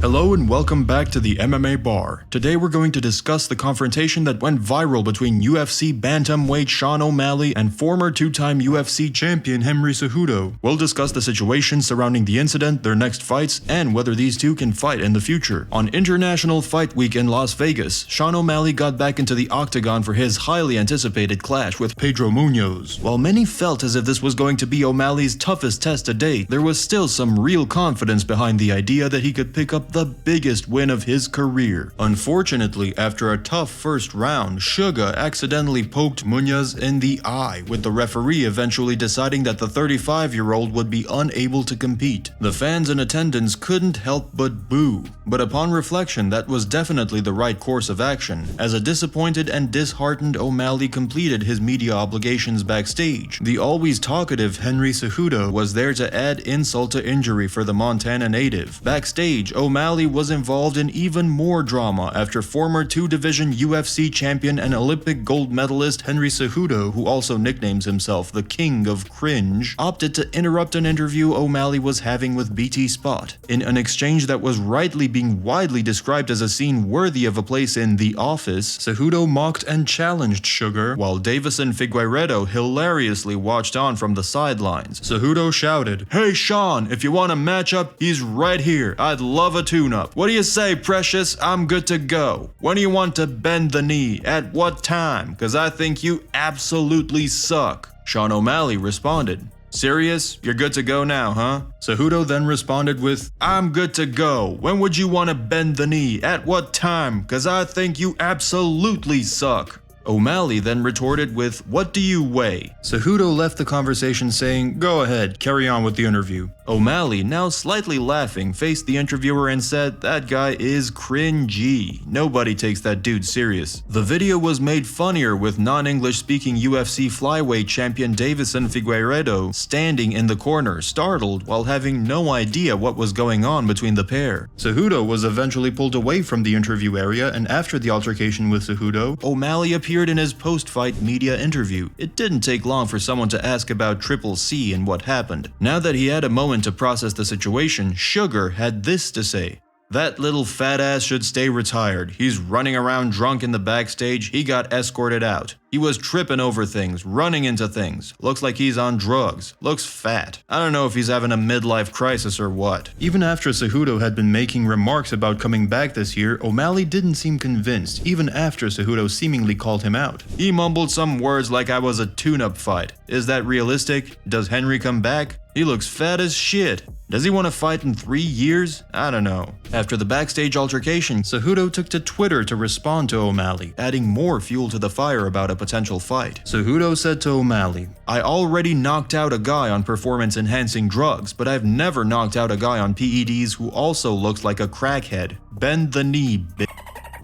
Hello and welcome back to the MMA Bar. Today we're going to discuss the confrontation that went viral between UFC Bantamweight Sean O'Malley and former two-time UFC Champion Henry Cejudo. We'll discuss the situation surrounding the incident, their next fights, and whether these two can fight in the future. On International Fight Week in Las Vegas, Sean O'Malley got back into the octagon for his highly anticipated clash with Pedro Munhoz. While many felt as if this was going to be O'Malley's toughest test to date, there was still some real confidence behind the idea that he could pick up the biggest win of his career. Unfortunately, after a tough first round, Sugar accidentally poked Munhoz in the eye, with the referee eventually deciding that the 35-year-old would be unable to compete. The fans in attendance couldn't help but boo, but upon reflection that was definitely the right course of action. As a disappointed and disheartened O'Malley completed his media obligations backstage, the always talkative Henry Cejudo was there to add insult to injury for the Montana native. Backstage, O'Malley was involved in even more drama after former two-division UFC champion and Olympic gold medalist Henry Cejudo, who also nicknames himself the King of Cringe, opted to interrupt an interview O'Malley was having with BT Spot. In an exchange that was rightly being widely described as a scene worthy of a place in The Office, Cejudo mocked and challenged Sugar, while Davis and Figueiredo hilariously watched on from the sidelines. Cejudo shouted, "Hey Sean, if you want a matchup, he's right here. I'd love a tune-up. What do you say, Precious? I'm good to go. When do you want to bend the knee? At what time? Cause I think you absolutely suck." Sean O'Malley responded, "Serious? You're good to go now, huh?" Cejudo then responded with, "I'm good to go. When would you want to bend the knee? At what time? Cause I think you absolutely suck." O'Malley then retorted with, "What do you weigh?" Cejudo left the conversation saying, "Go ahead, carry on with the interview." O'Malley, now slightly laughing, faced the interviewer and said, "That guy is cringy. Nobody takes that dude serious." The video was made funnier with non-English speaking UFC flyweight champion Davis and Figueiredo standing in the corner, startled, while having no idea what was going on between the pair. Cejudo was eventually pulled away from the interview area, and after the altercation with Cejudo, O'Malley appeared in his post-fight media interview. It didn't take long for someone to ask about Triple C and what happened. Now that he had a moment to process the situation, Sugar had this to say: "That little fat ass should stay retired. He's running around drunk in the backstage. He got escorted out. He was tripping over things, running into things. Looks like he's on drugs. Looks fat. I don't know if he's having a midlife crisis or what." Even after Cejudo had been making remarks about coming back this year, O'Malley didn't seem convinced, even after Cejudo seemingly called him out. He mumbled some words like "I was a tune-up fight. Is that realistic? Does Henry come back? He looks fat as shit. Does he want to fight in 3 years? I don't know." After the backstage altercation, Cejudo took to Twitter to respond to O'Malley, adding more fuel to the fire about a potential fight. Cejudo said to O'Malley, "I already knocked out a guy on performance-enhancing drugs, but I've never knocked out a guy on PEDs who also looks like a crackhead. Bend the knee, bitch."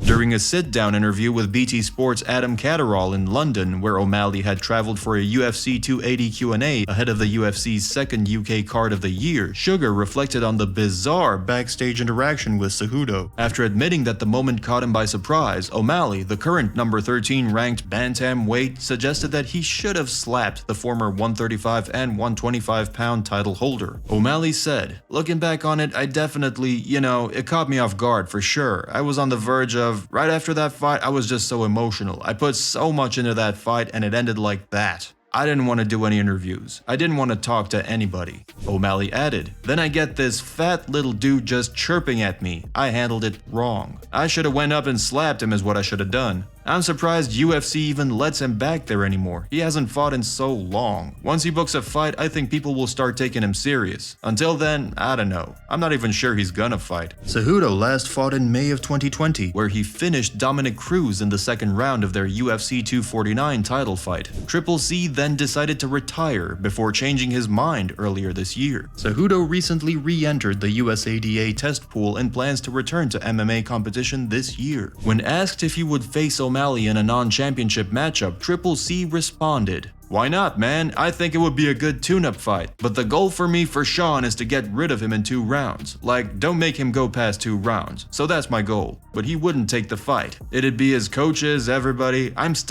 During a sit-down interview with BT Sport's Adam Catterall in London, where O'Malley had traveled for a UFC 280 Q&A ahead of the UFC's second UK card of the year, Sugar reflected on the bizarre backstage interaction with Cejudo. After admitting that the moment caught him by surprise, O'Malley, the current number 13 ranked bantamweight, suggested that he should have slapped the former 135 and 125 pound title holder. O'Malley said, "Looking back on it, I definitely, it caught me off guard for sure. I was on the verge of right after that fight, I was just so emotional. I put so much into that fight and it ended like that. I didn't want to do any interviews. I didn't want to talk to anybody." O'Malley added, "Then I get this fat little dude just chirping at me. I handled it wrong. I should have went up and slapped him is what I should have done. I'm surprised UFC even lets him back there anymore. He hasn't fought in so long. Once he books a fight, I think people will start taking him serious. Until then, I don't know. I'm not even sure he's gonna fight." Cejudo last fought in May of 2020, where he finished Dominic Cruz in the second round of their UFC 249 title fight. Triple C then decided to retire before changing his mind earlier this year. Cejudo recently re-entered the USADA test pool and plans to return to MMA competition this year. When asked if he would face O'Malley in a non-championship matchup, Triple C responded, Why not, man? I think it would be a good tune-up fight. But the goal for me for Sean is to get rid of him in 2 rounds. Like, don't make him go past 2 rounds. So that's my goal. But he wouldn't take the fight. It'd be his coaches, everybody. I'm just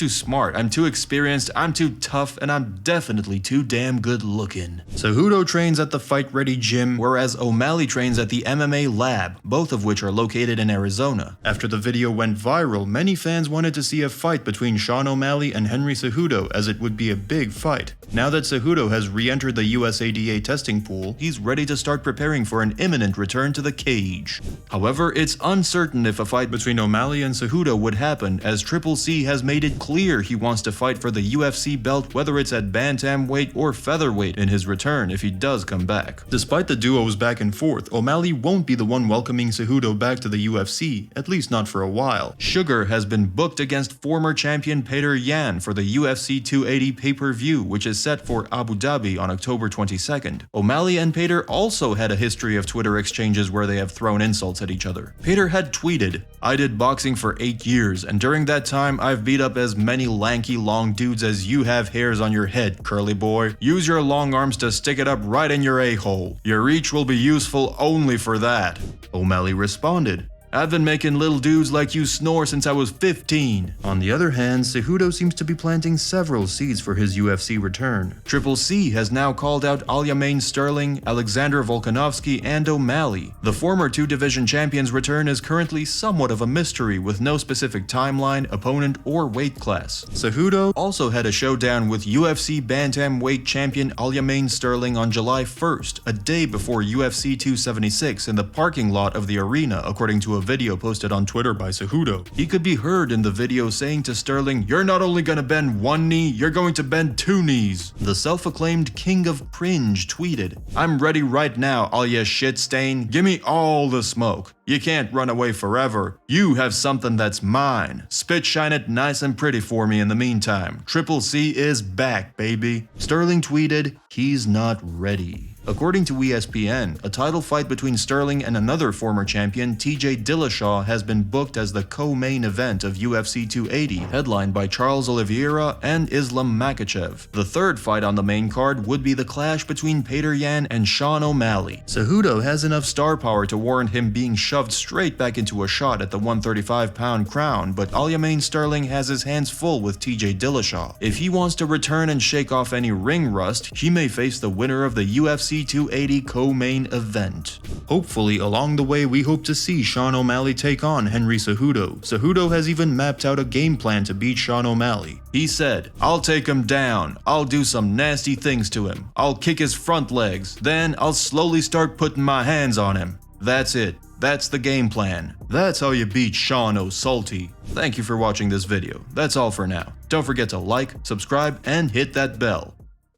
too smart. I'm too experienced. I'm too tough. And I'm definitely too damn good looking. Cejudo trains at the Fight Ready gym, whereas O'Malley trains at the MMA Lab, both of which are located in Arizona. After the video went viral, many fans wanted to see a fight between Sean O'Malley and Henry Cejudo, as it would be a big fight. Now that Cejudo has re-entered the USADA testing pool, he's ready to start preparing for an imminent return to the cage. However, it's uncertain if a fight between O'Malley and Cejudo would happen, as Triple C has made it clear he wants to fight for the UFC belt, whether it's at bantamweight or featherweight, in his return if he does come back. Despite the duo's back and forth, O'Malley won't be the one welcoming Cejudo back to the UFC, at least not for a while. Sugar has been booked against former champion Petr Yan for the UFC 280 pay-per-view, which is set for Abu Dhabi on October 22nd. O'Malley and Petr also had a history of Twitter exchanges where they have thrown insults at each other. Petr had tweeted, "I did boxing for 8 years, and during that time I've beat up as many lanky long dudes as you have hairs on your head, curly boy. Use your long arms to stick it up right in your a-hole. Your reach will be useful only for that." O'Malley responded, "I've been making little dudes like you snore since I was 15. On the other hand, Cejudo seems to be planting several seeds for his UFC return. Triple C has now called out Aljamain Sterling, Alexander Volkanovski, and O'Malley. The former 2-division champion's return is currently somewhat of a mystery, with no specific timeline, opponent, or weight class. Cejudo also had a showdown with UFC Bantamweight champion Aljamain Sterling on July 1st, a day before UFC 276, in the parking lot of the arena, according to a video posted on Twitter by Cejudo. He could be heard in the video saying to Sterling, "You're not only gonna bend 1 knee, you're going to bend 2 knees. The self-acclaimed king of cringe tweeted, "I'm ready right now, all ya shit stain. Give me all the smoke. You can't run away forever. You have something that's mine. Spit shine it nice and pretty for me in the meantime. Triple C is back, baby." Sterling tweeted, "He's not ready." According to ESPN, a title fight between Sterling and another former champion, TJ Dillashaw, has been booked as the co-main event of UFC 280, headlined by Charles Oliveira and Islam Makhachev. The third fight on the main card would be the clash between Petr Yan and Sean O'Malley. Cejudo has enough star power to warrant him being shoved straight back into a shot at the 135-pound crown, but Aljamain Sterling has his hands full with TJ Dillashaw. If he wants to return and shake off any ring rust, he may face the winner of the UFC 280 co-main event. Hopefully, along the way, we hope to see Sean O'Malley take on Henry Cejudo. Cejudo has even mapped out a game plan to beat Sean O'Malley. He said, "I'll take him down. I'll do some nasty things to him. I'll kick his front legs. Then I'll slowly start putting my hands on him. That's it. That's the game plan. That's how you beat Sean O'Salty." Thank you for watching this video. That's all for now. Don't forget to like, subscribe, and hit that bell.